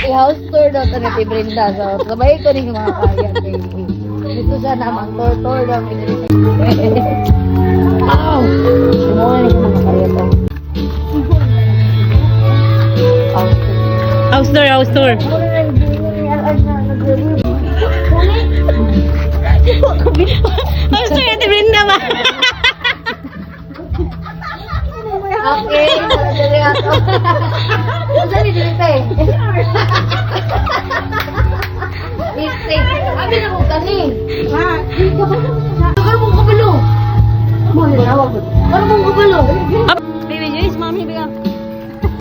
I-house tour daw ito ni Ate Brenda. So, sabay ko rin yung mga kaya. Dito siya naman, tour daw ni Brenda. Ow! Sumuha rin yung mga kaya to. House tour. House tour, Ate Brenda ba? Okay, dali ato. Dali eh. Abi na mo kani. Ha? Ano mo kabalo? Ano mo kabalo? Baby Joyce, mami biga.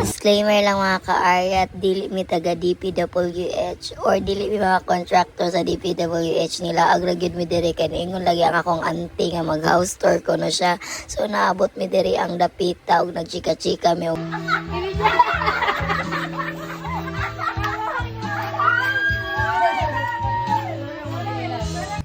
Disclaimer lang mga ka-aryat, dili mi taga DPWH or dili mi mga contractor sa DPWH nila. Agragyod mi diri kay ingon lagi ang akong auntie nga mag-house tour ko no siya. So naabot mi diri ang dapita ug nagchika-chika mi.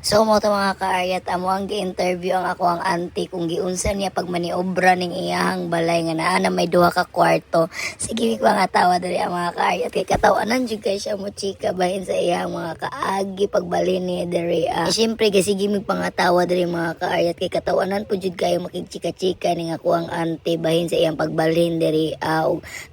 So mo to mga ka-aryat, amo ang gi-interview ang ako ang auntie kung giunsan niya pag maniobra ning iyahang balay nga naa na may duha ka kwarto. Sige ko nga tawa diri ang mga ka-aryat kay katawanan jud kay siya mo chika bahin sa iyang mga kaagi pagbalin ni diri. Syempre kay sige mi pangatawa diri mga ka-aryat kay katawanan po jud kayo makigchika-chika ning ako ang auntie bahin sa iyang pagbalhin diri.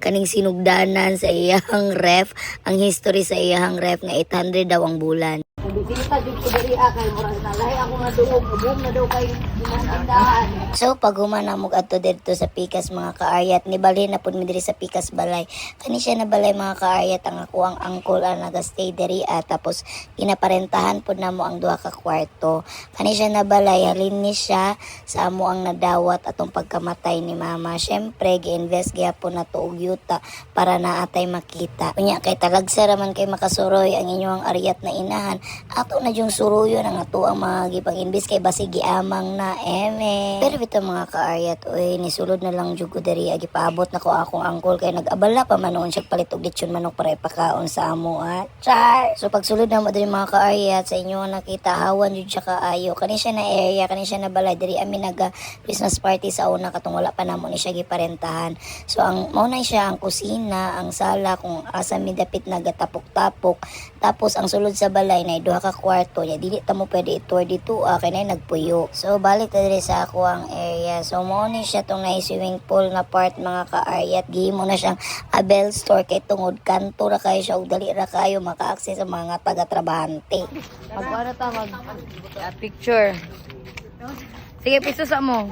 Kaning sinugdanan sa iyang ref, ang history sa iyang ref nga 800 daw ang bulan. Kita dito diri kay murag nalay ako nga duog, ubog na daw kay tindahan. So pag humanamog adto dito sa Pikas mga ka-aryat, nibalhin na pud mi diri sa Pikas balay. Kani siya na balay mga ka-aryat ang ako ang uncle ang naga-stay diri tapos ginaparentahan pud namo ang duha ka kwarto. Kani siya na balay halin ni siya sa amo ang nadawat atong pagkamatay ni mama. Syempre gi-invest gyapon na to og yuta para naatay makita. Unya kay talagsa raman kay makasuroy ang inyong aryat na inahan. Ato na yung suruyo ng ato ang mga gipag-imbis kay basig giamang na eme. Pero ito mga ka-aryat, oy, nisulod na lang jugo diri gipaabot na ko akong angkol kay nag-abala pa man noon siya palit og lechon manok para ipakaon sa amo Char! So pagsulod na mo diri mga ka-aryat sa inyo nakita hawan jud siya kaayo. Kani siya na area, kani siya na balay diri ami naga Christmas party sa una katong wala pa namo ni siya giparentahan. So ang mao na siya ang kusina, ang sala kung asa mi dapit nagatapok-tapok. Tapos ang sulod sa balay na duha ka kwarto niya dili ta mo pwede i-tour dito kay nay nagpuyo. So balik ta diri sa ako ang area. So mo ni siya tong nay swimming pool na part mga ka-aryat. Gihimo na siyang Abel store kay tungod kanto ra kayo siya ug dali ra kayo maka-access sa mga taga-trabahante. Magkuha na ta picture. Sige, piso sa mo.